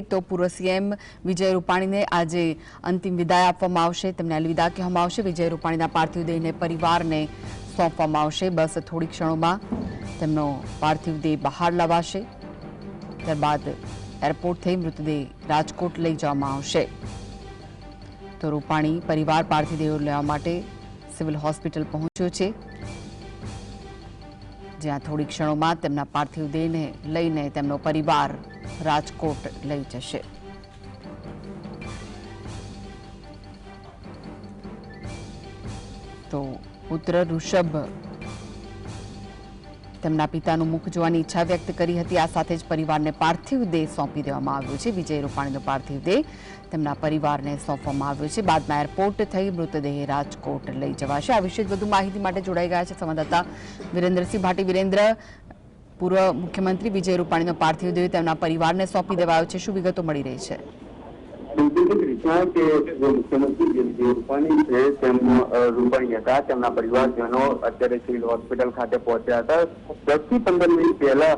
તો પૂર્વ સીએમ વિજય રૂપાણીને આજે અંતિમ વિદાય આપવામાં આવશે, તેમને અલવિદા કહેવામાં આવશે। વિજય રૂપાણીના પાર્થિવ દેહને પરિવારને સોંપવામાં આવશે। બસ થોડી ક્ષણોમાં તેમનો પાર્થિવ દેહ બહાર લાવાશે, ત્યારબાદ એરપોર્ટથી મૃતદેહ રાજકોટ લઈ જવામાં આવશે। તો રૂપાણી પરિવાર પાર્થિવ દેહ લેવા માટે સિવિલ હોસ્પિટલ પહોંચ્યો છે, જ્યાં થોડી ક્ષણોમાં તેમના પાર્થિવ દેહને લઈને તેમનો પરિવાર રાજકોટ લઈ જશે। તો પુત્ર ઋષભ તેમના પિતાનું મુખ જોવાની ઈચ્છા વ્યક્ત કરી હતી। આ સાથે જ પરિવારને પાર્થિવ દેહ સોંપી દેવામાં આવ્યો છે। વિજય રૂપાણીનો પાર્થિવ દેહ તેમના પરિવારને સોંપવામાં આવ્યો છે। બાદમાં એરપોર્ટ થઈ મૃતદેહ રાજકોટ લઈ જવાશે। આ વિશે વધુ માહિતી માટે જોડાઈ ગયા છે સંવાદદાતા વિરેન્દ્રસિંહ ભાટી। વિરેન્દ્ર, પૂર્વ મુખ્યમંત્રી વિજય રૂપાણીનો પાર્થિવ દેહ તેમના પરિવારને સોંપી દેવાયો છે, શું વિગતો મળી રહી છે? મુખ્યમંત્રી વિજય રૂપાણી છે રૂપાણી હતા, તેમના પરિવારજનો અત્યારે સિવિલ હોસ્પિટલ ખાતે પહોંચ્યા હતા। 10 થી 15 મિનિટ પહેલા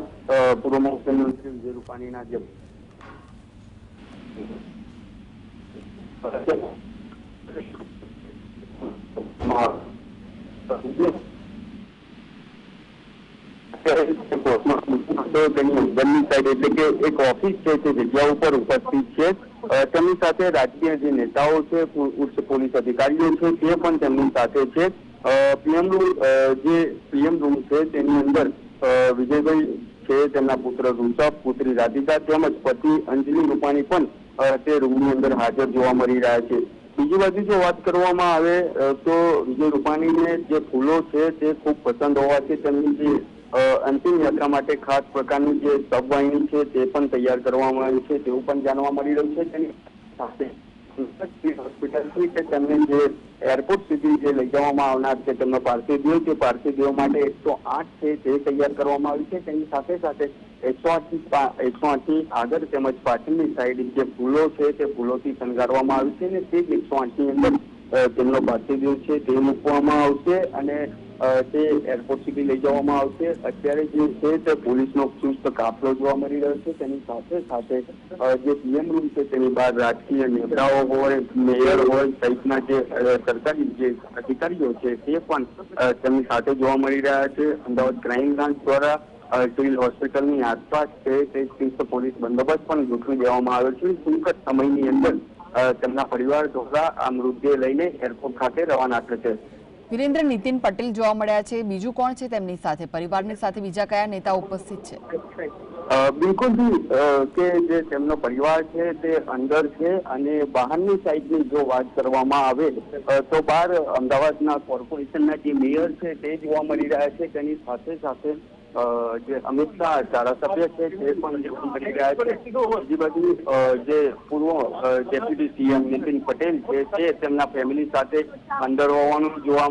પૂર્વ મુખ્યમંત્રી વિજય રૂપાણીના જે તેની અંદરની સાઈડ એટલે કે એક ઓફિસ છે તે જગ્યા ઉપર ઉપસ્થિત છે। તેમની સાથે રાજકીય જે નેતાઓ છે, ઉચ્ચ પોલીસ અધિકારીઓ છે, તે પણ તેમની સાથે છે। પીએમ રૂમ છે તેની અંદર વિજયભાઈ છે, તેમના પુત્ર ઋષભ, પુત્રી રાધિકા તેમજ પતિ અંજલિ રૂપાણી પણ તે રૂમની અંદર હાજર જોવા મળી રહ્યા છે। બીજી બાજુ જો વાત કરવામાં આવે તો વિજય રૂપાણીને જે ફૂલો છે તે ખૂબ પસંદ હોવાથી તેમની જે અંતિમ યાત્રા માટે ખાસ પ્રકારની જે શબવાહિની છે તે પણ તૈયાર કરવામાં આવી છે તેવું પણ જાણવા મળી રહ્યું છે। તેની સાથે હોસ્પિટલથી કે તેમને જે એરપોર્ટ સુધી જે લઈ જવામાં આવનાર છે તેમનો પાર્થિવ દેહ, તે પાર્થિવ દેહ માટે 108 છે તે તૈયાર કરવામાં આવી છે। તેની સાથે સાથે 108 ની આગળ તેમજ પાછળની સાઈડ જે ફૂલો છે તે ફૂલોથી શણગારવામાં આવી છે અને તે 108 ની અંદર તેમનો પાર્થિવ દેહ છે તે મૂકવામાં આવશે અને તે એરપોર્ટ સુધી લઈ જવામાં આવશે। અત્યારે જે છે તે પોલીસનો ચુસ્ત કાફલો જોવા મળી રહ્યો છે। તેની સાથે સાથે જે પીએમ રૂમ છે તેની બહાર રાજકીય નેતાઓ હોય, મેયર હોય સહિતના જે સરકારી જે અધિકારીઓ છે તે પણ તેમની સાથે જોવા મળી રહ્યા છે। અમદાવાદ ક્રાઇમ બ્રાન્ચ દ્વારા સિવિલ હોસ્પિટલની આસપાસ છે તે ચુસ્ત પોલીસ બંદોબસ્ત પણ ગોઠવી દેવામાં આવ્યો છે। ટૂંક જ સમયની અંદર તેમના પરિવાર દ્વારા આ મૃતદેહ લઈને એરપોર્ટ ખાતે રવાના થશે। વિરેન્દ્ર, નીતિન પટેલ જોવા મળ્યા છે, બીજું કોણ છે તેમની સાથે? પરિવારની સાથે બીજા કયા નેતાઓ ઉપસ્થિત છે? બિલકુલ કે જે તેમનો પરિવાર છે તે અંદર છે અને બહારની સાઈડની જો વાત કરવામાં આવે તો બહાર અમદાવાદના કોર્પોરેશનના જે મેયર છે તે જોવા મળી રહ્યા છે। તેની સાથે સાથે જે અમિત શાહ ધારાસભ્ય છે તે પણ જોવા મળી રહ્યા છે। બીજી બાજુ જે પૂર્વ ડેપ્યુટી સીએમ નીતિન પટેલ છે તે તેમના ફેમિલી સાથે અંદર હોવાનું જોવા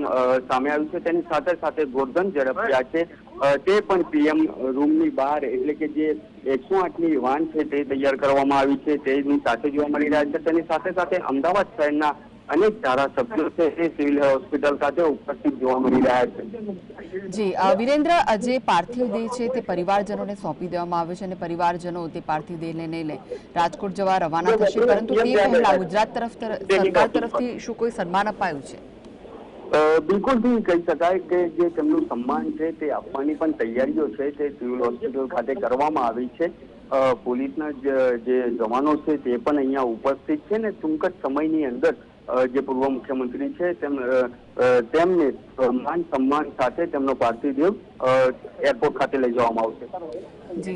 સામે આવ્યું છે। તેની સાથે સાથે ગોરધન ઝડપિયા છે તે પણ પીએમ રૂમની બહાર એટલે કે જે 108 ની વાન છે તે તૈયાર કરવામાં આવી છે તેની સાથે જોવા મળી રહ્યા છે। તેની સાથે સાથે અમદાવાદ શહેરના અનેક ધારાસભ્યો છે તે સિવિલ હોસ્પિટલ ખાતે ઉપસ્થિત જોવા મળી રહ્યા છે। જી વિરેન્દ્ર, જે પાર્થિવ દેહ છે તે પરિવારજનોને સોંપી દેવામાં આવ્યો છે અને પરિવારજનો તે પાર્થિવ દેહને લઈને રાજકોટ જવા રવાના થશે, પરંતુ તે પહેલા ગુજરાત સરકાર તરફથી શું કોઈ સન્માન અપાયું છે? બિલકુલ કહી શકાય કે જે તેમનું સન્માન છે તે આપવાની પણ તૈયારીઓ છે તે સિવિલ હોસ્પિટલ ખાતે કરવામાં આવી છે। પોલીસના જે જવાનો છે તે પણ અહીંયા ઉપસ્થિત છે ને ટૂંક જ સમયની અંદર જે પૂર્વ મુખ્યમંત્રી છે તેમને માન સન્માન સાથે તેમનો પાર્થિવ દેહ એરપોર્ટ ખાતે લઈ જવામાં આવશે।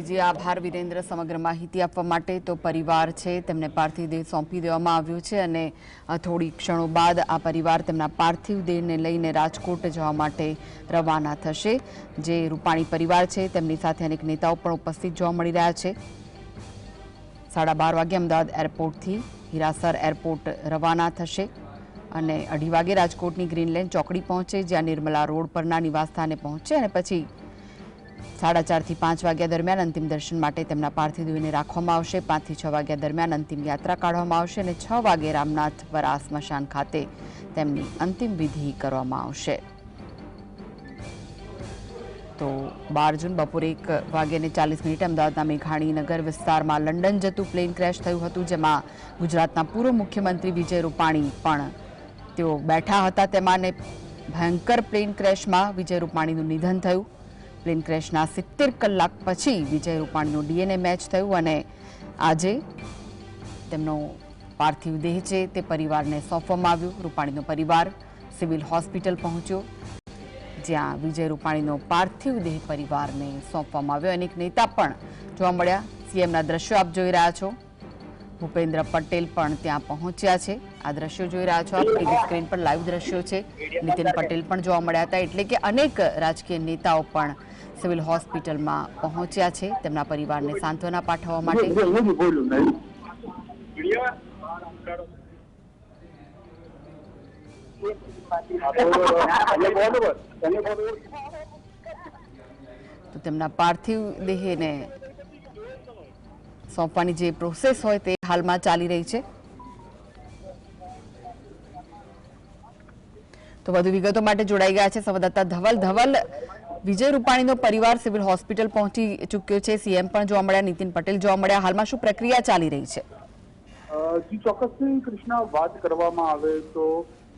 જી આભાર વિરેન્દ્ર સમગ્ર માહિતી આપવા માટે। તો પરિવાર છે તેમને પાર્થિવ દેહ સોંપી દેવામાં આવ્યો છે અને થોડી ક્ષણો બાદ આ પરિવાર તેમના પાર્થિવ દેહને લઈને રાજકોટ જવા માટે રવાના થશે। જે રૂપાણી પરિવાર છે તેમની સાથે અનેક નેતાઓ પણ ઉપસ્થિત જોવા મળી રહ્યા છે। 12:30 વાગે અમદાવાદ એરપોર્ટથી હીરાસર એરપોર્ટ રવાના થશે અને 2:30 વાગે રાજકોટની ગ્રીનલેન્ડ ચોકડી પહોંચે, જ્યાં નિર્મલા રોડ પરના નિવાસસ્થાને પહોંચે અને પછી 4:30 થી 5 વાગ્યા દરમિયાન અંતિમ દર્શન માટે તેમના પાર્થિવ દેહને રાખવામાં આવશે। 5 થી 6 વાગ્યા દરમિયાન અંતિમ યાત્રા કાઢવામાં આવશે અને 6 વાગે રામનાથપરા સ્મશાન ખાતે તેમની અંતિમ વિધિ કરવામાં આવશે। તો 12 જૂન બપોરે 1:40 અમદાવાદના મેઘાણીનગર વિસ્તારમાં લંડન જતું પ્લેન ક્રેશ થયું હતું, જેમાં ગુજરાતના પૂર્વ મુખ્યમંત્રી વિજય રૂપાણી પણ તેઓ બેઠા હતા તેમાં, અને ભયંકર પ્લેન ક્રેશમાં વિજય રૂપાણીનું નિધન થયું. પ્લેન ક્રેશના 70 કલાક પછી વિજય રૂપાણીનું ડીએનએ મેચ થયું અને આજે તેમનો પાર્થિવ દેહ છે તે પરિવારને સોંપવામાં આવ્યો. રૂપાણીનો પરિવાર સિવિલ હોસ્પિટલ પહોંચ્યો, જ્યાં વિજય રૂપાણીનો પાર્થિવ દેહ પરિવારને સોંપવામાં આવ્યો. અનેક નેતા પણ જોવા મળ્યા. સીએમના દ્રશ્યો આપ જોઈ રહ્યા છો. ભૂપેન્દ્ર પટેલ પણ ત્યાં પહોંચ્યા છે. આ દ્રશ્યો જોઈ રહ્યા છો આપ, ટીવી સ્ક્રીન પર લાઈવ દ્રશ્યો છે. નીતિન પટેલ પણ જોવા મળ્યા હતા. એટલે કે અનેક રાજકીય નેતાઓ પણ સિવિલ હોસ્પિટલમાં પહોંચ્યા છે તેમના પરિવારને સાંત્વના પાઠવવા માટે. તો તેમના પાર્થિવ દેહને સોંપવાની જે પ્રોસેસ હોય તે હાલમાં ચાલી રહી છે. તો વધુ વિગતો માટે જોડાઈ ગયા છે સંવાદદાતા ધવલ. વિજય રૂપાણીનો પરિવાર સિવિલ હોસ્પિટલ પહોંચી ચૂક્યો છે. સીએમ પણ જોવા મળ્યા, નીતિન પટેલ જોવા મળ્યા. હાલમાં શું પ્રક્રિયા ચાલી રહી છે? ચોક્કસથી કૃષ્ણા, વાત કરવામાં આવે તો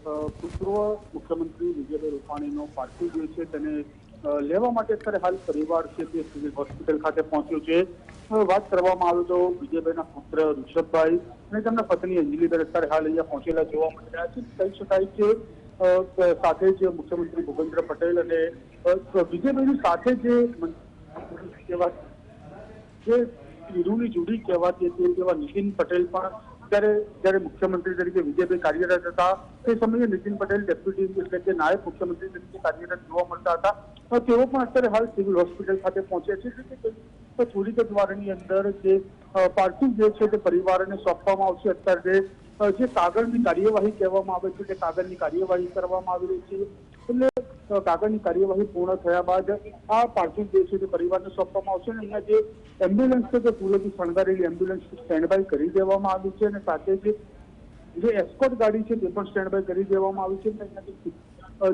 પૂર્વ મુખ્યમંત્રી વિજયભાઈ રૂપાણીનો પાર્થિવ જે છે તેને લેવા માટે અત્યારે હાલ પરિવાર છે તે સિવિલ હોસ્પિટલ ખાતે પહોંચ્યો છે. વાત કરવામાં આવે તો વિજયભાઈના પુત્ર ઋષભભાઈ અને તેમના પત્ની અંજલિબેન અત્યારે હાલ અહીંયા પહોંચેલા જોવા મળી રહ્યા છે. કહી શકાય કે સાથે જ મુખ્યમંત્રી ભૂપેન્દ્ર પટેલ અને વિજયભાઈની સાથે જે વીરુની જોડી કહેવાતી હતી તેવા નીતિન પટેલ પણ જ્યારે મુખ્યમંત્રી તરીકે વિજયભાઈ કાર્યરત હતા તે સમયે નીતિન પટેલ ડેપ્યુટી એટલે કે નાયબ મુખ્યમંત્રી તરીકે કાર્યરત જોવા મળતા હતા. તેઓ પણ અત્યારે હાલ સિવિલ હોસ્પિટલ ખાતે પહોંચ્યા છે. તો થોડીક જ વારની અંદર જે પાર્થિવ જે છે તે પરિવારને સોંપવામાં આવશે. અત્યારે જે કાગળની કાર્યવાહી કહેવામાં આવે છે તે કાગળની કાર્યવાહી કરવામાં આવી રહી છે. એટલે કાગળની કાર્યવાહી પૂર્ણ થયા બાદ આ પાર્થિવ જે છે તે પરિવારને સોંપવામાં આવશે. અને અહીંયા જે એમ્બ્યુલન્સ છે તે ફૂલોથી શણગારેલી એમ્બ્યુલન્સ સ્ટેન્ડ બાય કરી દેવામાં આવી છે અને સાથે જે એસ્કોર્ટ ગાડી છે તે પણ સ્ટેન્ડ બાય કરી દેવામાં આવી છે. અહીંયાથી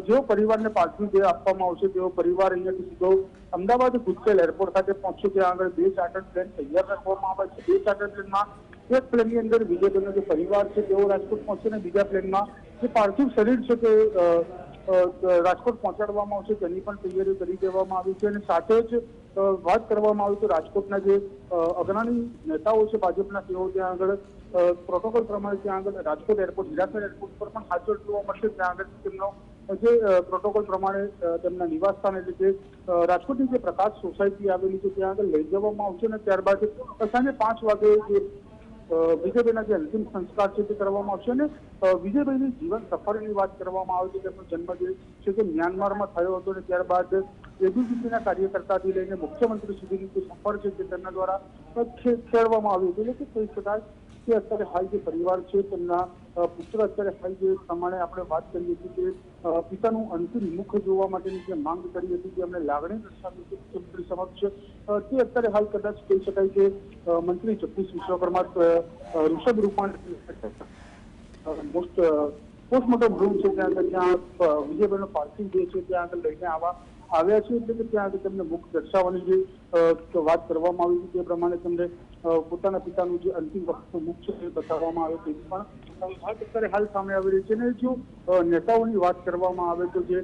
જેઓ પરિવારને પાર્થિવ દેહ આપવામાં આવશે તેઓ પરિવાર અહીંયાથી સીધો અમદાવાદ ગુજકેલ એરપોર્ટ ખાતે પહોંચશે. ત્યાં આગળ 2 ચાર્ટર્ડ પ્લેન તૈયાર રાખવામાં આવે છે. 2 ચાર્ટર્ડ પ્લેનમાં એક પ્લેનની અંદર વિજયભાઈનો જે પરિવાર છે તેઓ રાજકોટ પહોંચશે અને બીજા પ્લેનમાં જે પાર્થિવ શરીર છે તે રાજકોટ પહોંચાડવામાં આવશે તેની પણ તૈયારી કરી દેવામાં આવી છે. અને સાથે જ વાત કરવામાં આવી તો રાજકોટના જે અગ્રણી નેતાઓ છે ભાજપના તેઓ ત્યાં આગળ પ્રોટોકોલ પ્રમાણે ત્યાં આગળ રાજકોટ એરપોર્ટ હીરાસર એરપોર્ટ પર પણ હાજર જોવા મળશે. ત્યાં આગળ તેમનો જે પ્રોટોકોલ પ્રમાણે તેમના નિવાસ સ્થાન એટલે કે રાજકોટની જે પ્રકાશ સોસાયટી આવેલી છે ત્યાં આગળ લઈ જવામાં આવશે. અને ત્યારબાદ સાંજે 5 વાગે જે વિજયભાઈના જે અંતિમ સંસ્કાર છે તે કરવામાં આવશે. અને વિજયભાઈની જીવન સફરની વાત કરવામાં આવે છે. તેમનો જન્મ જે છે તે મ્યાનમારમાં થયો હતો અને ત્યારબાદ એબીવીપીના કાર્યકર્તાથી લઈને મુખ્યમંત્રી સુધીની જે સફર છે તે તેમના દ્વારા ખેડવામાં આવ્યું હતું. એટલે કે કહી શકાય કે અત્યારે હાલ જે પરિવાર છે તેમના પુત્ર અત્યારે હાલ જે પ્રમાણે આપણે વાત કરીએ છીએ કે પિતાનું અંતિમ મુખ જોવા માટેની જે માંગ કરી હતી જે અમને લાગણી દર્શાવી હતી મુખ્યમંત્રી સમક્ષ તે અત્યારે હાલ કદાચ કહી શકાય કે મંત્રી જગદીશ વિશ્વકર્મા ઋષભ રૂપાણી પોસ્ટમોર્ટમ રૂમ છે ત્યાં વિજયભાઈનો પાર્થિવ જે છે ત્યાં આગળ લઈને આવ્યા છે. એટલે કે ત્યાં આગળ તેમને મુખ દર્શાવવાની જે વાત કરવામાં આવી હતી તે પ્રમાણે તેમને પોતાના પિતાનું જે અંતિમ વખતનું મુખ છે તે બતાવવામાં આવે તેવી પણ વાત અત્યારે હાલ સામે આવી રહી છે. અને જો નેતાઓની વાત કરવામાં આવે તો જે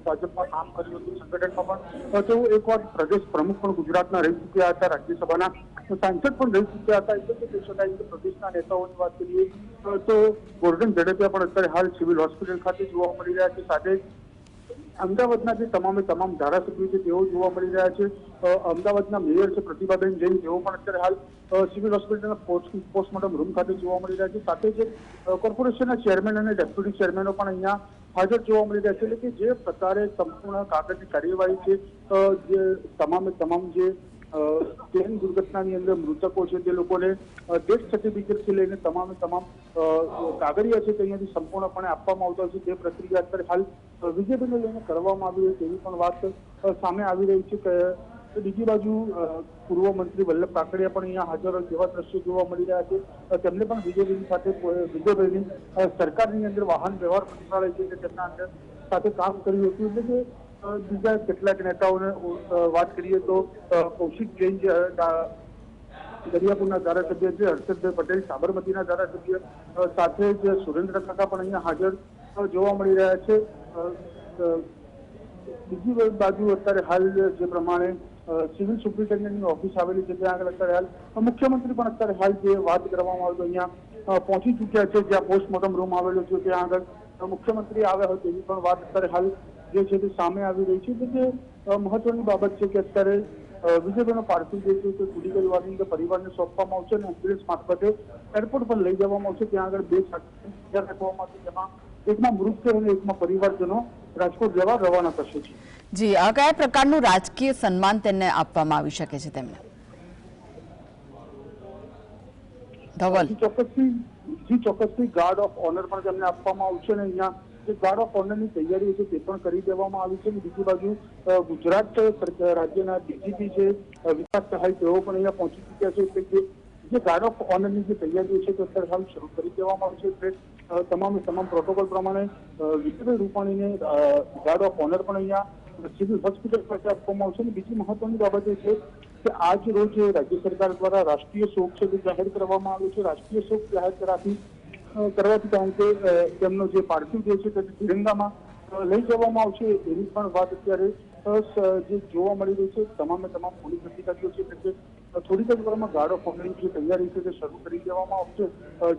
ભાજપમાં કામ કર્યું હતું સંગઠનમાં પણ તેઓ એકવાર પ્રદેશ પ્રમુખ પણ ગુજરાતના રહી ચૂક્યા હતા, રાજ્યસભાના સાંસદ પણ રહી ચૂક્યા હતા. એટલે કે કહી શકાય કે પ્રદેશના નેતાઓની વાત કરીએ તો ગોરધન ઝડપિયા પણ અત્યારે હાલ સિવિલ હોસ્પિટલ ખાતે જોવા મળી રહ્યા છે. સાથે અમદાવાદના જે તમામ ધારાસભ્યો છે તેઓ જોવા મળી રહ્યા છે. અમદાવાદના મેયર છે પ્રતિભાબેન જૈન તેઓ પણ અત્યારે હાલ સિવિલ હોસ્પિટલના પોસ્ટમોર્ટમ રૂમ ખાતે જોવા મળી રહ્યા છે. સાથે જ કોર્પોરેશનના ચેરમેન અને ડેપ્યુટી ચેરમેનો પણ અહીંયા હાજર જોવા મળી રહ્યા છે. એટલે કે જે પ્રકારે સંપૂર્ણ કાગળની કાર્યવાહી છે જે તમામ જે ટ્રેન દુર્ઘટનાની અંદર મૃતકો છે તે લોકોને ડેથ સર્ટિફિકેટથી લઈને તમામ કાગળિયા છે તે અહીંયાથી સંપૂર્ણપણે આપવામાં આવતા છે. તે પ્રક્રિયા અત્યારે હાલ વિજયભાઈને લઈને કરવામાં આવી રહી તેવી પણ વાત સામે આવી રહી છે. કે બીજી બાજુ પૂર્વ મંત્રી વલ્લભ કાકડિયા પણ અહીંયા હાજર જેવા દ્રશ્યો જોવા મળી રહ્યા છે. તેમને પણ વિજયભાઈની સાથે વિજયભાઈની સરકારની અંદર વાહન વ્યવહાર મંત્રાલય છે તેમના અંદર સાથે કામ કર્યું હતું. એટલે કે બીજા કેટલાક નેતાઓને વાત કરીએ તો કૌશિક જૈન દરિયાપુરના ધારાસભ્ય છે, હર્ષદભાઈ પટેલ સાબરમતીના ધારાસભ્ય, સાથે જ સુરેન્દ્ર કાકા પણ અહીંયા હાજર જોવા મળી રહ્યા છે। બીજી બાજુ અત્યારે હાલ જે પ્રમાણે સિવિલ સુપ્રિન્ટેન્ડન્ટની ઓફિસ આવેલી છે ત્યાં આગળ અત્યારે હાલ મુખ્યમંત્રી પણ અત્યારે હાલ જે વાત કરવામાં આવે તો અહીંયા પહોંચી ચૂક્યા છે, જ્યાં પોસ્ટમોર્ટમ રૂમ આવેલો છે ત્યાં આગળ મુખ્યમંત્રી આવ્યા હોય તેવી પણ વાત અત્યારે હાલ જે છે તે સામે આવી રહી છે। જે મહત્વની બાબત છે કે અત્યારે વિજયભાઈનો પાર્થિવ જે છે તે થોડી પરિવારની અંદર પરિવારને સોંપવામાં આવશે અને એમ્બ્યુલન્સ મારફતે એરપોર્ટ પર લઈ જવામાં આવશે। ત્યાં આગળ 2 સાધનો રાખવામાં આવશે, જેમાં એકમાં મૃતદેહ અને એકમાં પરિવારજનો રાજકોટ જવા રવાના થશે। જી, આ કયા પ્રકારનું રાજકીય સન્માન તેને આપવામાં આવી શકે છે તેમને? ધવલ, ચોક્કસથી ગાર્ડ ઓફ ઓનર પણ તેમને આપવામાં આવશે અને અહીંયા જે ગાર્ડ ઓફ ઓનરની તૈયારીઓ છે તે પણ કરી દેવામાં આવી છે। બીજી બાજુ ગુજરાત રાજ્યના ડીજીપી છે વિકાસ સહાય તેઓ પણ અહીંયા પહોંચી ચૂક્યા છે, એટલે જે ગાર્ડ ઓફ ઓનરની જે તૈયારીઓ છે તે અત્યારે હાલ શરૂ કરી દેવામાં આવી છે। તમામ પ્રોટોકોલ પ્રમાણે વિજયભાઈ રૂપાણીને ગાર્ડ ઓફ ઓનર પણ અહીંયા સિવિલ હોસ્પિટલ પાસે આપવામાં આવશે। બીજી મહત્વની બાબત એ છે કે આજ રોજ રાજ્ય સરકાર દ્વારા રાષ્ટ્રીય શોક છે તે જાહેર કરવામાં આવ્યો છે। રાષ્ટ્રીય શોક જાહેર કરવાથી કારણ કે તેમનો જે પાર્થિવ દેહ છે તે તિરંગામાં લઈ જવામાં આવશે એવી પણ વાત અત્યારે જે જોવા મળી રહી છે। તમામ પોલીસ અધિકારીઓ છે તે થોડીક જ વારમાં ગાર્ડ ઓફ ઓનરની જે તૈયારી છે તે શરૂ કરી દેવામાં આવશે।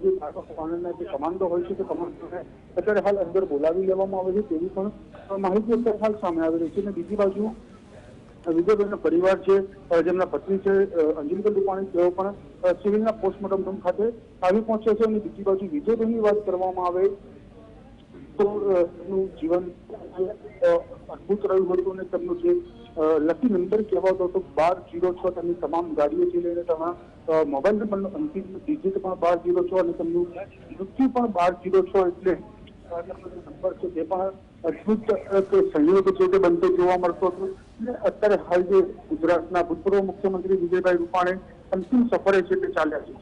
જે ગાર્ડ ઓફ ઓનરના જે કમાન્ડો હોય છે તે કમાન્ડોને અત્યારે હાલ અંદર બોલાવી લેવામાં આવે છે તેવી પણ માહિતી અત્યારે હાલ સામે આવી રહી છે। અને બીજી બાજુ વિજયભાઈનો પરિવાર છે, જેમના પત્ની છે અંજલિબેન રૂપાણી, તેઓ પણ સિવિલના પોસ્ટમોર્ટમ રૂમ ખાતે આવી પહોંચ્યા છે। અને બીજી બાજુ વિજયભાઈની વાત કરવામાં આવે તો એમનું જીવન અદભુત રહ્યું હતું અને તેમનું જે લકી નંબર કહેવાતો હતો 1206, તેમની તમામ ગાડીઓથી લઈને તમામ મોબાઈલ નંબરનો અંતિમ ડિજિટ પણ 1206 અને તેમનું મૃત્યુ પણ 1206, એટલે નંબર છે તે પણ અદભુત સંયોગ છે તે બનતો જોવા મળતો હતો। અત્યારે હાલ જે ગુજરાતના ભૂતપૂર્વ મુખ્યમંત્રી વિજયભાઈ રૂપાણી અંતિમ સફરે છે તે ચાલ્યા છે।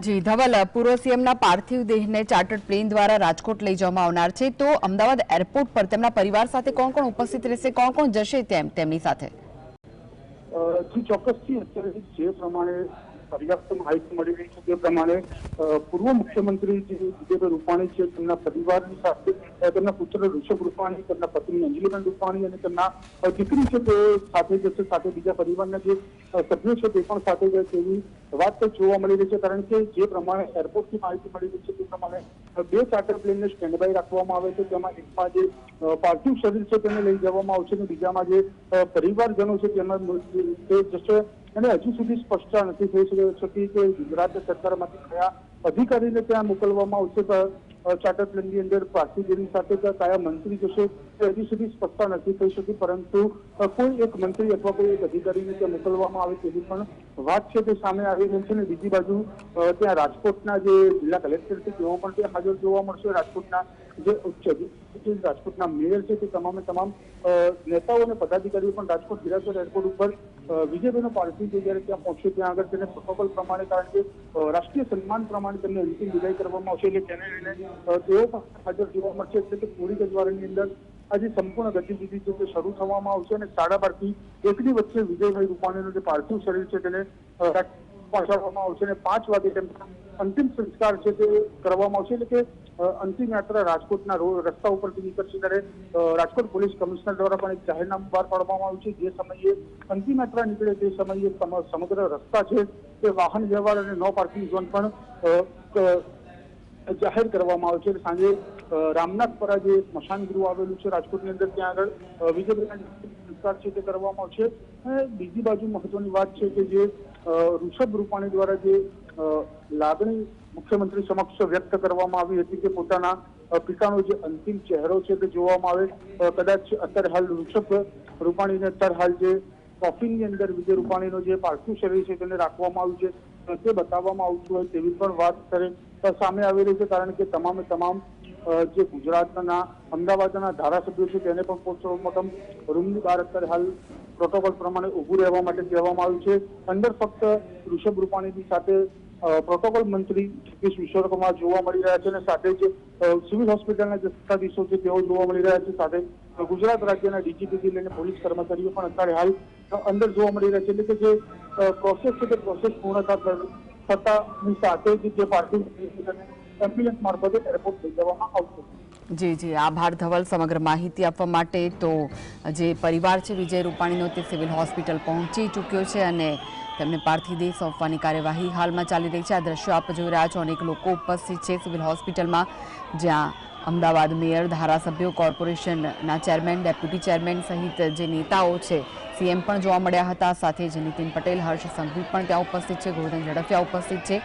જી ધવલ, પૂર્વ સીએમના પાર્થિવ દેહને ચાર્ટર્ડ પ્લેન દ્વારા રાજકોટ લઈ જવામાં આવનાર છે, તો અમદાવાદ એરપોર્ટ પર તેમના પરિવાર સાથે કોણ કોણ ઉપસ્થિત રહેશે, કોણ જશે તેમની સાથે? જી ચોક્કસથી અત્યારે જે પ્રમાણે પર્યાપ્ત માહિતી મળી રહી છે તે પ્રમાણે પૂર્વ મુખ્યમંત્રી જે વિજયભાઈ રૂપાણી છે તેમના પરિવારની સાથે તેમના પુત્ર ઋષભ રૂપાણી, તેમના પત્ની અંજલિબેન રૂપાણી અને તેમના દીકરી છે તે સાથે જશે, સાથે બીજા પરિવારના જે સભ્યો છે તે પણ સાથે જાય તેવી વાત જોવા મળી રહી છે। કારણ કે જે પ્રમાણે એરપોર્ટથી માહિતી મળી રહી છે તે પ્રમાણે 2 ચાર્ટર પ્લેનને સ્ટેન્ડ બાય રાખવામાં આવે છે, તેમાં એકમાં જે પાર્થિવ શરીર છે તેને લઈ જવામાં આવશે અને બીજામાં જે પરિવારજનો છે તેમાં તે જશે। અને હજુ સુધી સ્પષ્ટતા નથી થઈ શકી કે ગુજરાત સરકારમાંથી કયા અધિકારીને ત્યાં મોકલવામાં આવશે ચાર્ટર પ્લેનની અંદર પાર્થિવ દેહની સાથે કયા મંત્રી જશે તે હજી સુધી સ્પષ્ટતા નથી થઈ શકી, પરંતુ કોઈ એક મંત્રી અથવા કોઈ એક અધિકારીને ત્યાં મોકલવામાં આવે તેવી પણ વાત છે તે સામે આવી રહી છે। અને બીજી બાજુ ત્યાં રાજકોટના જે જિલ્લા કલેક્ટર છે તેઓ પણ ત્યાં હાજર જોવા મળશે। રાજકોટના જે ઉચ્ચ રાજકોટના મેયર છે તે તમામ નેતાઓ અને પદાધિકારીઓ પણ રાજકોટ હિરાસર એરપોર્ટ ઉપર વિજયભાઈનો પાર્થિવ જયારે ત્યાં પહોંચશે ત્યાં આગળ તેને પ્રોટોકોલ પ્રમાણે, કારણ કે રાષ્ટ્રીય સન્માન પ્રમાણે તેમને અંતિમ વિદાય કરવામાં આવશે, એટલે તેને લઈને તેઓ પણ હાજર જોવા મળશે। એટલે કે થોડી જ વારની અંદર આજે સંપૂર્ણ ગતિવિધિ છે તે શરૂ થવામાં આવશે અને 12:30 થી 1ની વચ્ચે વિજયભાઈ રૂપાણીનું જે પાર્થિવ શરીર છે તેને પહોંચાડવામાં આવશે અને 5 વાગે તેમના અંતિમ સંસ્કાર છે તે કરવામાં આવશે। એટલે કે અંતિમ યાત્રા રાજકોટના રસ્તા ઉપરથી નીકળશે ત્યારે રાજકોટ પોલીસ કમિશનર દ્વારા પણ એક જાહેરનામું બહાર પાડવામાં આવ્યું છે। જે સમયે અંતિમ યાત્રા નીકળે તે સમયે સમગ્ર રસ્તા છે તે વાહન વ્યવહાર અને નો પાર્કિંગ ઝોન પણ જાહેર કરવામાં આવે છે। સાંજે રામનાથપરા જે સ્મશાન ગૃહ આવેલું છે રાજકોટની અંદર ત્યાં આગળ વિજયભાઈના સંસ્કાર છે તે કરવામાં આવશે। બીજી બાજુ મહત્વની વાત છે કે જે ઋષભ રૂપાણી દ્વારા જે લાગણી મુખ્યમંત્રી સમક્ષ વ્યક્ત કરવામાં આવી હતી કે પોતાના પિતાનો જે અંતિમ ચહેરો છે તે જોવામાં આવે, કદાચ અત્યારે હાલ ઋષભ રૂપાણીને અત્યારે હાલ જે કોફિનની અંદર વિજય રૂપાણીનો જે પાર્થિવ શરીર છે તેને રાખવામાં આવ્યું છે તે બતાવવામાં આવતું હોય તેવી પણ વાત સામે આવી રહી છે। કારણ કે તમામ જે ગુજરાતના અમદાવાદના ધારાસભ્યો છે તેને પણ પોસ્ટમોર્ટમ રૂમની બહાર અત્યારે હાલ પ્રોટોકોલ પ્રમાણે ઉભું રહેવા માટે કહેવામાં આવ્યું છે। અંદર ફક્ત ઋષભ રૂપાણીની સાથે પ્રોટોકોલ મંત્રી જગદીશ વિશ્વકર્મા જોવા મળી રહ્યા છે અને સાથે જ સિવિલ હોસ્પિટલના જે સત્તાધીશો છે તેઓ જોવા મળી રહ્યા છે, સાથે ગુજરાત રાજ્યના ડીજીપીથી લઈને પોલીસ કર્મચારીઓ પણ અત્યારે હાલ અંદર જોવા મળી રહ્યા છે. એટલે કે જે પ્રોસેસ છે તે પ્રોસેસ પૂર્ણતા થતાની સાથે જ જે પાર્ટી એમ્બ્યુલન્સ મારફતે એરપોર્ટ લઈ જવામાં આવશે. જી આભાર ધવલ સમગ્ર માહિતી આપવા માટે. તો જે પરિવાર છે વિજય રૂપાણીનો તે સિવિલ હોસ્પિટલ પહોંચી ચૂક્યો છે અને તેમને પાર્થિવ દેહ સોંપવાની કાર્યવાહી હાલમાં ચાલી રહી છે. આ દ્રશ્યો આપ જોઈ રહ્યા છો. અનેક લોકો ઉપસ્થિત છે સિવિલ હોસ્પિટલમાં, જ્યાં અમદાવાદ મેયર, ધારાસભ્યો, કોર્પોરેશનના ચેરમેન, ડેપ્યુટી ચેરમેન સહિત જે નેતાઓ છે, સીએમ પણ જોવા મળ્યા હતા. સાથે જ નીતિન પટેલ, હર્ષ સંઘવી પણ ત્યાં ઉપસ્થિત છે, ગોરધન ઝડફિયા ઉપસ્થિત છે.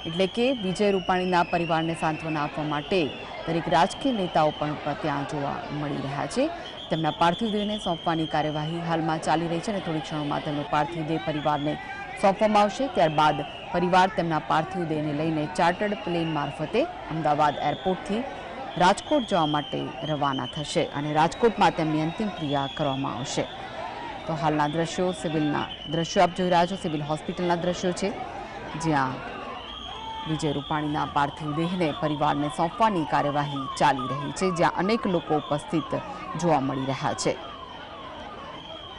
એટલે કે વિજય રૂપાણીના પરિવારને સાંત્વના આપવા માટે દરેક રાજકીય નેતાઓ પણ ત્યાં જોવા મળી રહ્યા છે. તેમના પાર્થિવ દેહને સોંપવાની કાર્યવાહી હાલમાં ચાલી રહી છે અને થોડી ક્ષણોમાં તેમનો પાર્થિવ દેહ પરિવારને સોંપવામાં આવશે. ત્યારબાદ પરિવાર તેમના પાર્થિવ દેહને લઈને ચાર્ટર્ડ પ્લેન મારફતે અમદાવાદ એરપોર્ટથી રાજકોટ જવા માટે રવાના થશે અને રાજકોટમાં તેમની અંતિમ ક્રિયા કરવામાં આવશે. તો હાલના દ્રશ્યો સિવિલના દ્રશ્યો આપ જોઈ રહ્યા છો. સિવિલ હોસ્પિટલના દ્રશ્યો છે, જ્યાં વિજય રૂપાણીના પાર્થિવ દેહને પરિવારને સોંપવાની કાર્યવાહી ચાલી રહી છે, જ્યાં અનેક લોકો ઉપસ્થિત જોવા મળી રહ્યા છે.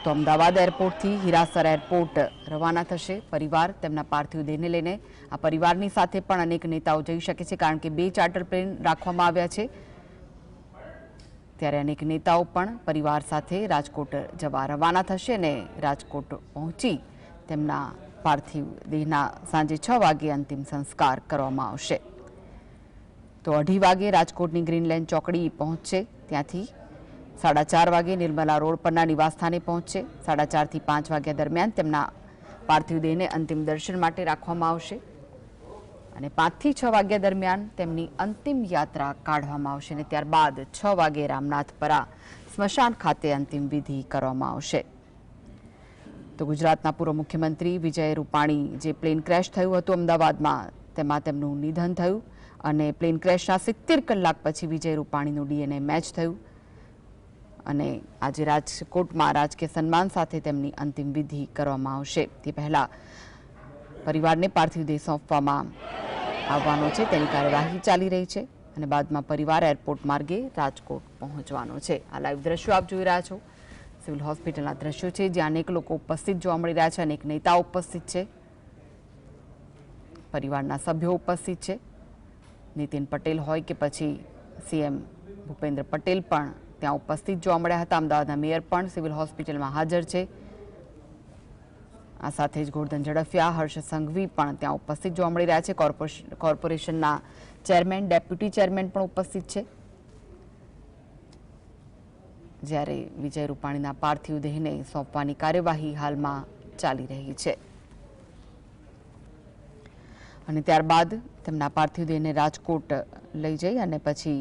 તો અમદાવાદ એરપોર્ટથી હીરાસર એરપોર્ટ રવાના થશે પરિવાર તેમના પાર્થિવ દેહને લઈને. આ પરિવારની સાથે પણ અનેક નેતાઓ જઈ શકે છે, કારણ કે 2 ચાર્ટર પ્લેન રાખવામાં આવ્યા છે. ત્યારે અનેક નેતાઓ પણ પરિવાર સાથે રાજકોટ જવા રવાના થશે અને રાજકોટ પહોંચી તેમના પાર્થિવ દેહના સાંજે 6 વાગે અંતિમ સંસ્કાર કરવામાં આવશે. તો 2:30 વાગે રાજકોટની ગ્રીન લેન ચોકડી પહોંચશે. ત્યાંથી 4:30 વાગે નિર્મલા રોડ પરના નિવાસસ્થાને પહોંચશે. 4:30 થી 5 વાગ્યા દરમિયાન તેમના પાર્થિવ દેહને અંતિમ દર્શન માટે રાખવામાં આવશે અને 5 થી 6 વાગ્યા દરમિયાન તેમની અંતિમ યાત્રા કાઢવામાં આવશે અને ત્યારબાદ 6 વાગે રામનાથપરા સ્મશાન ખાતે અંતિમ વિધિ કરવામાં આવશે. તો ગુજરાતના પૂર્વ મુખ્યમંત્રી વિજય રૂપાણી, જે પ્લેન ક્રેશ થયું હતું અમદાવાદમાં, તેમાં તેમનું નિધન થયું અને પ્લેન ક્રેશના 70 કલાક પછી વિજય રૂપાણીનું ડીએનએ મેચ થયું અને આજે રાજકોટમાં રાજકીય સન્માન સાથે તેમની અંતિમ વિધિ કરવામાં આવશે. તે પહેલા પરિવારને પાર્થિવ દેહ સોંપવામાં આવવાનો છે, તેની કાર્યવાહી ચાલી રહી છે અને બાદમાં પરિવાર એરપોર્ટ માર્ગે રાજકોટ પહોંચવાનો છે. આ લાઈવ દ્રશ્યો આપ જોઈ રહ્યા છો. સિવિલ હોસ્પિટલના દ્રશ્યો છે, જ્યાં અનેક લોકો ઉપસ્થિત જોવા મળી રહ્યા છે, અનેક નેતાઓ ઉપસ્થિત છે, પરિવારના સભ્યો ઉપસ્થિત છે. નીતિન પટેલ હોય કે પછી સીએમ ભૂપેન્દ્ર પટેલ પણ ત્યાં ઉપસ્થિત જોવા મળ્યા હતા. અમદાવાદના મેયર પણ સિવિલ હોસ્પિટલમાં હાજર છે. આ સાથે જ ગોરધન ઝડફિયા, હર્ષ સંઘવી પણ ત્યાં ઉપસ્થિત જોવા મળી રહ્યા છે. કોર્પોરેશનના ચેરમેન, ડેપ્યુટી ચેરમેન પણ ઉપસ્થિત છે. જ્યારે વિજય રૂપાણીના પાર્થિવ દેહને સોંપવાની કાર્યવાહી હાલમાં ચાલી રહી છે અને ત્યારબાદ તેમના પાર્થિવ દેહને રાજકોટ લઈ જઈ અને પછી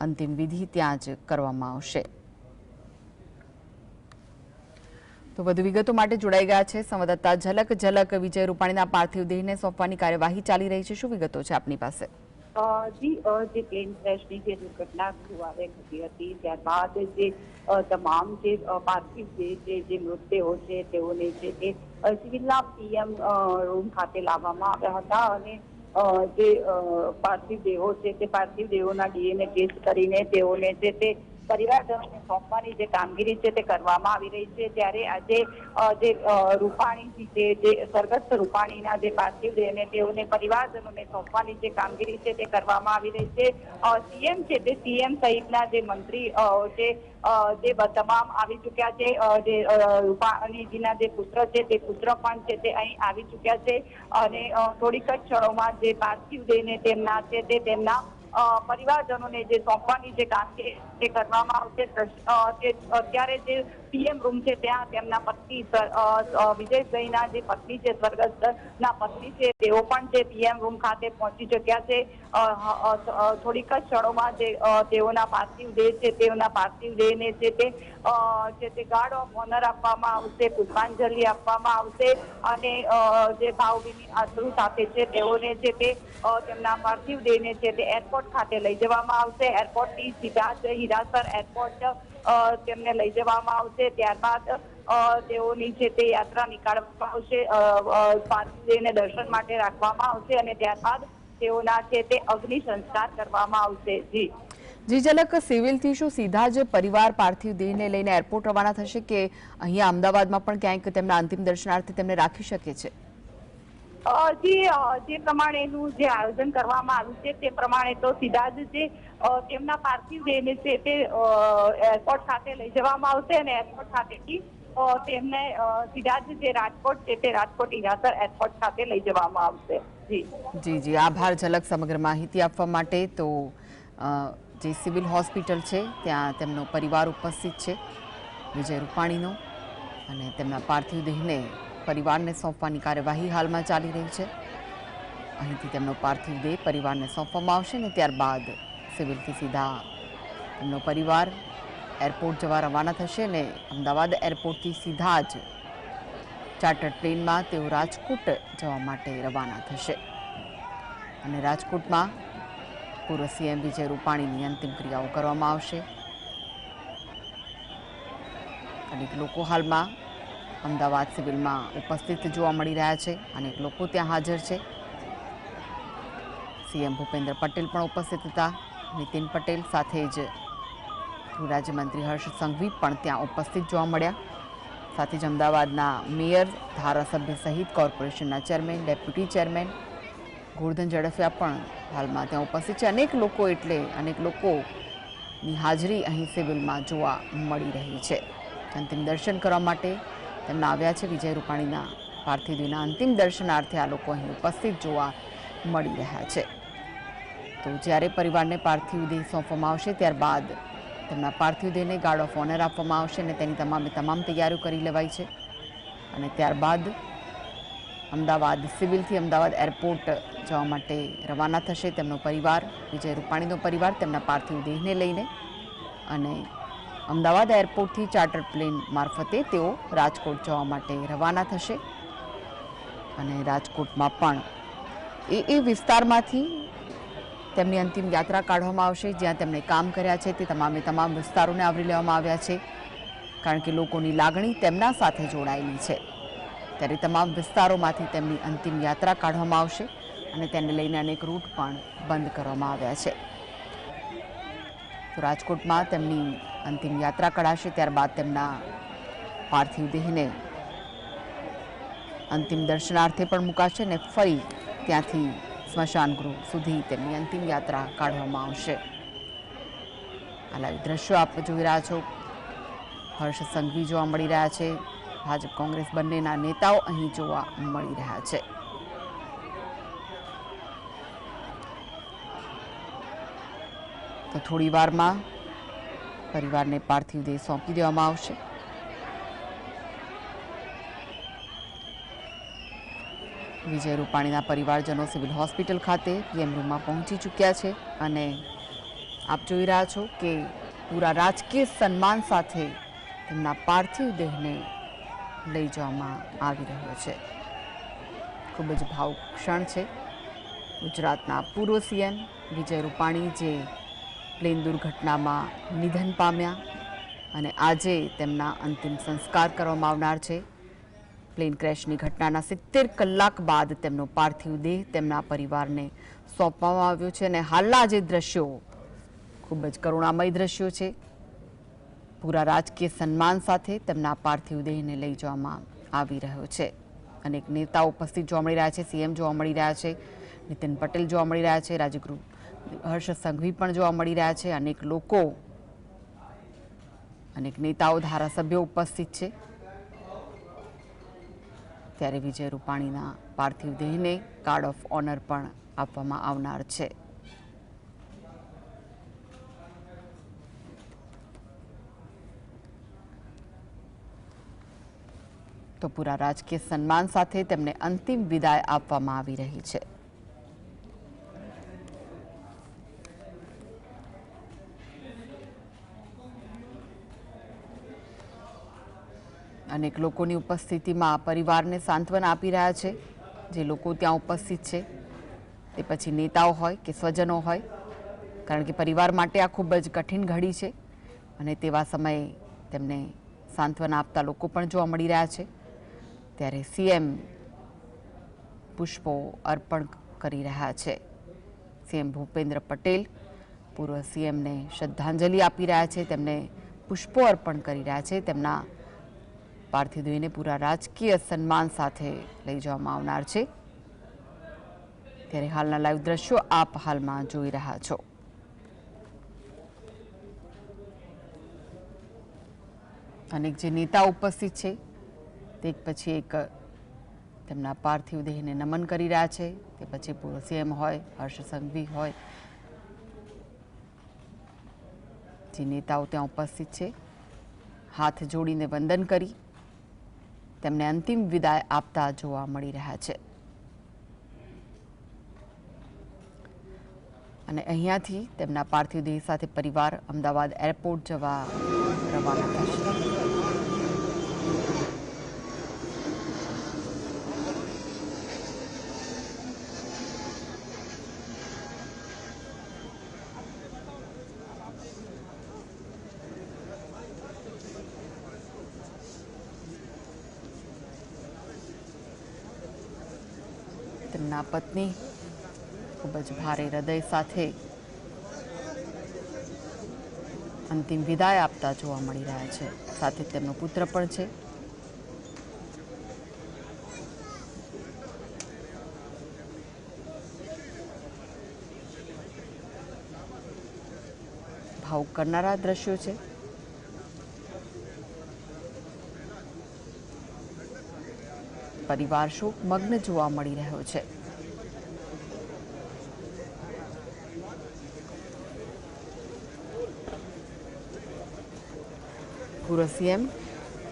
અંતિમ વિધિ ત્યાં જ કરવામાં આવશે. તો વધુ વિગતો માટે જોડાઈ ગયા છે સંવાદદાતા ઝલક. વિજય રૂપાણીના પાર્થિવ દેહને સોંપવાની કાર્યવાહી ચાલી રહી છે, શું વિગતો છે આપની પાસે? જે પ્લેન ક્રેશની જે દુર્ઘટના ગુરુવારે ઘટી હતી, ત્યારબાદ જે તમામ જે પાર્થિવ જે મૃતદેહો છે તેઓને છે તે સિવિલના પીએમ રૂમ ખાતે લાવવામાં આવ્યા હતા અને જે પાર્થિવ દેહો છે તે પાર્થિવ દેહોના ડીએનએ ટેસ્ટ કરીને તેઓને છે તે પરિવારજનોને સોંપવાની જે કામગીરી છે તે કરવામાં આવી રહી છે. ત્યારે આજે જે રૂપાણી છે, જે સ્વર્ગસ્થ રૂપાણીના જે પાર્થિવ દેહને તેઓને પરિવારજનોને સોંપવાની જે કામગીરી છે તે કરવામાં આવી રહી છે. સીએમ છે તે સીએમ સહિતના જે મંત્રી છે જે તમામ આવી ચૂક્યા છે. જે રૂપાણીજીના જે પુત્ર છે તે પુત્ર પણ છે તે અહીં આવી ચૂક્યા છે અને થોડીક જ ક્ષણોમાં જે પાર્થિવ દેહને તેમના છે તે તેમના પરિવારજનોને જે સોંપવાની જે કામગીરી તે કરવામાં આવશે. અત્યારે જે પીએમ રૂમ છે ત્યાં તેમના પત્ની વિજયભાઈના જે પત્ની છે, સ્વર્ગસ્થના પત્ની છે, તેઓ પણ જે પીએમ રૂમ ખાતે પહોંચી ચુક્યા છે. થોડીક જ ક્ષણોમાં જે તેઓના પાર્થિવ દેહ છે તેઓના પાર્થિવ દેહને છે તે ગાર્ડ ઓફ ઓનર આપવામાં આવશે, પુષ્પાંજલિ આપવામાં આવશે અને જે ભાવભીની અશ્રુ સાથે છે તેઓને છે તે તેમના પાર્થિવ દેહને છે તે એરપોર્ટ ખાતે લઈ જવામાં આવશે. એરપોર્ટથી સીધા જ હીરાસર એરપોર્ટ તેમને લઈ જવામાં આવશે. ત્યારબાદ તેઓની છે તે યાત્રા નીકાળવામાં આવશે, પાર્થિવ દેહને દર્શન માટે રાખવામાં આવશે અને ત્યારબાદ તેઓના છે તે અગ્નિ સંસ્કાર કરવામાં આવશે. જી જી ઝલક, સિવિલથી શું સીધા જ પરિવાર પાર્થિવ દેહને લઈને એરપોર્ટ રવાના થશે કે અહીંયા અમદાવાદમાં પણ ક્યાંક તેમના અંતિમ દર્શનાર્થે તેમને રાખી શકે છે? જે પ્રમાણેનું જે આયોજન કરવામાં આવ્યું છે તે પ્રમાણે તો સીધા જ જે તેમના પાર્થિવ દેહને છે તે એરપોર્ટ ખાતે લઈ જવામાં આવશે અને એરપોર્ટ ખાતેથી તેમને સીધા જ જે રાજકોટ છે તે રાજકોટ ઈરાસર એરપોર્ટ ખાતે લઈ જવામાં આવશે. જી આભાર ઝલક સમગ્ર માહિતી આપવા માટે. તો જે સિવિલ હોસ્પિટલ છે ત્યાં તેમનો પરિવાર ઉપસ્થિત છે વિજય રૂપાણીનો, અને તેમના પાર્થિવ દેહને પરિવારને સોંપવાની કાર્યવાહી હાલમાં ચાલી રહી છે. અહીંથી તેમનો પાર્થિવ દેહ પરિવારને સોંપવામાં આવશે અને ત્યારબાદ સિવિલથી સીધા તેમનો પરિવાર એરપોર્ટ જવા રવાના થશે અને અમદાવાદ એરપોર્ટથી સીધા જ ચાર્ટર્ડ પ્લેનમાં તેઓ રાજકોટ જવા માટે રવાના થશે. અને રાજકોટમાં પૂર્વ સીએમ વિજય રૂપાણીની અંતિમ ક્રિયાઓ કરવામાં આવશે. અનેક લોકો હાલમાં અમદાવાદ સિવિલમાં ઉપસ્થિત જોવા મળી રહ્યા છે. અનેક લોકો ત્યાં હાજર છે. સીએમ ભૂપેન્દ્ર પટેલ પણ ઉપસ્થિત હતા. નીતિન પટેલ સાથે જ ગૃહ રાજ્યમંત્રી હર્ષ સંઘવી પણ ત્યાં ઉપસ્થિત જોવા મળ્યા. સાથે જ અમદાવાદના મેયર, ધારાસભ્ય સહિત કોર્પોરેશનના chairman, deputy chairman Gordhan Zadafia પણ હાલમાં ત્યાં ઉપસ્થિત છે. અનેક લોકોની હાજરી અહીં સિવિલમાં જોવા મળી રહી છે. અંતિમ દર્શન કરવા માટે તેમના આવ્યા છે. વિજય રૂપાણીના પાર્થિવ દેહના અંતિમ દર્શનાર્થે આ લોકો અહીં ઉપસ્થિત જોવા મળી રહ્યા છે. તો જ્યારે પરિવારને પાર્થિવ દેહ સોંપવામાં આવશે ત્યારબાદ તેમના પાર્થિવ દેહને ગાર્ડ ઓફ ઓનર આપવામાં આવશે અને તેની તમામ તૈયારીઓ કરી લેવાઈ છે. અને ત્યારબાદ અમદાવાદ સિવિલથી અમદાવાદ એરપોર્ટ જવા માટે રવાના થશે તેમનો પરિવાર, વિજય રૂપાણીનો પરિવાર, તેમના પાર્થિવ દેહને લઈને. અને અમદાવાદ એરપોર્ટથી ચાર્ટર્ડ પ્લેન મારફતે તેઓ રાજકોટ જવા માટે રવાના થશે. અને રાજકોટમાં પણ એ વિસ્તારમાંથી તેમની અંતિમ યાત્રા કાઢવામાં આવશે જ્યાં તેમણે કામ કર્યા છે તે તમામ વિસ્તારોને આવરી લેવામાં આવ્યા છે. કારણ કે લોકોની લાગણી તેમના સાથે જોડાયેલી છે. ત્યારે તમામ વિસ્તારોમાંથી તેમની અંતિમ યાત્રા કાઢવામાં આવશે અને તેને લઈને અનેક રૂટ પણ બંધ કરવામાં આવ્યા છે. તો રાજકોટમાં તેમની અંતિમ યાત્રા કઢાશે. ત્યારબાદ તેમના પાર્થિવ દેહને અંતિમ દર્શનાર્થે પણ મુકાશે અને ફરી ત્યાંથી સ્મશાન ગૃહ સુધી તેમની અંતિમ યાત્રા કાઢવામાં આવશે. આ લાઈવ દ્રશ્યો આપ જોઈ રહ્યા છો. હર્ષ સંઘવી જોવા મળી રહ્યા છે. ભાજપ કોંગ્રેસ બંનેના નેતાઓ અહીં જોવા મળી રહ્યા છે. તો થોડી વારમાં પરિવારને પાર્થિવ દેહ સોંપી દેવામાં આવશે. વિજય રૂપાણીના પરિવારજનો સિવિલ હોસ્પિટલ ખાતે પીએમ રૂમમાં પહોંચી ચૂક્યા છે અને આપ જોઈ રહ્યા છો કે પૂરા રાજકીય સન્માન સાથે તેમના પાર્થિવ દેહને લઈ જવામાં આવી રહ્યો છે. ખૂબ જ ભાવુક ક્ષણ છે. ગુજરાતના પૂર્વ સીએમ વિજય રૂપાણી જે પ્લેન દુર્ઘટનામાં નિધન પામ્યા અને આજે તેમના અંતિમ સંસ્કાર કરવામાં આવનાર છે. પ્લેન ક્રેશની ઘટનાના 70 કલાક બાદ તેમનો પાર્થિવ દેહ તેમના પરિવારને સોંપવામાં આવ્યો છે. અને હાલના જે દ્રશ્યો ખૂબ જ કરુણામય દ્રશ્યો છે. પૂરા રાજકીય સન્માન સાથે તેમના પાર્થિવ દેહને લઈ જવામાં આવી રહ્યો છે. અનેક નેતાઓ ઉપસ્થિત જોવા મળી રહ્યા છે. સીએમ જોવા મળી રહ્યા છે, નીતિન પટેલ જોવા મળી રહ્યા છે, રાજ્યગૃહ હર્ષ સંઘવી પણ જોવા મળી રહ્યા છે. અનેક લોકો, અનેક નેતાઓ, ધારાસભ્યો ઉપસ્થિત છે. ત્યારે વિજય રૂપાણીના પાર્થિવ દેહને ગાર્ડ ઓફ ઓનર પણ આપવામાં આવનાર છે. તો પૂરા રાજકીય સન્માન સાથે તેમને અંતિમ વિદાય આપવામાં આવી રહી છે. અનેક લોકોની ઉપસ્થિતિમાં પરિવારને સાંત્વના આપી રહ્યા છે. જે લોકો ત્યાં ઉપસ્થિત છે તે પછી નેતાઓ હોય કે સ્વજનો હોય, કારણ કે પરિવાર માટે આ ખૂબ જ કઠિન ઘડી છે અને તેવા સમયે તેમને સાંત્વના આપતા લોકો પણ જોવા મળી રહ્યા છે. ત્યારે સીએમ પુષ્પો અર્પણ કરી રહ્યા છે. સીએમ ભૂપેન્દ્ર પટેલ પૂર્વ સીએમને શ્રદ્ધાંજલિ આપી રહ્યા છે, તેમને પુષ્પો અર્પણ કરી રહ્યા છે. તેમના પાર્થિવ દેહને પૂરા રાજકીય સન્માન સાથે લઈ જવામાં આવનાર છે. ત્યારે હાલના લાઈવ દ્રશ્યો આપ હાલમાં જોઈ રહ્યા છો. અનેક જે નેતા ઉપસ્થિત છે તે એક પછી એક તેમના પાર્થિવ દેહને નમન કરી રહ્યા છે. તે પછી પૂર્વ સીએમ હોય, હર્ષ સંઘવી હોય, જે નેતાઓ ત્યાં ઉપસ્થિત છે, હાથ જોડીને વંદન કરી તેમને અંતિમ વિદાય આપતા જોવા મળી રહ્યા છે. અને અહીંયાથી તેમના પાર્થિવ દેહ સાથે પરિવાર અમદાવાદ એરપોર્ટ જવા રવાના થશે. તેમના પત્ની ખૂબ જ ભારે હૃદય સાથે અંતિમ વિદાય આપતા જોવા મળી રહ્યા છે. સાથે તેમનો પુત્ર પણ છે. ભાવુક કરનારા દ્રશ્યો છે. પરિવાર શોકમગ્ન જોવા મળી રહ્યો છે. પૂર્વ સીએમ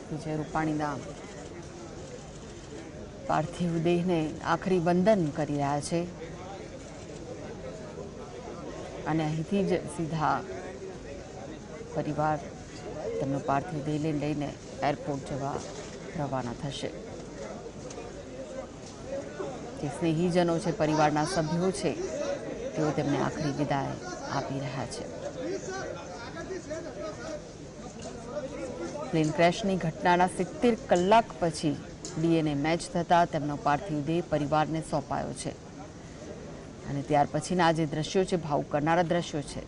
વિજય રૂપાણીના પાર્થિવ દેહને આખરી વંદન કરી રહ્યા છે અને અહીંથી જ સીધા પરિવાર તેમનો પાર્થિવ દેહને લઈને એરપોર્ટ જવા રવાના થશે. જે સ્નેહીજનો છે, પરિવારના સભ્યો છે, તેઓ તેમને આખરી વિદાય આપી રહ્યા છે. પ્લેન ક્રેશની ઘટનાના 70 કલાક પછી ડીએનએ મેચ થતાં તેમનો પાર્થિવ દેહ પરિવારને સોંપાયો છે. અને ત્યાર પછીના જે દ્રશ્યો છે, ભાવુક કરનારા દ્રશ્યો છે,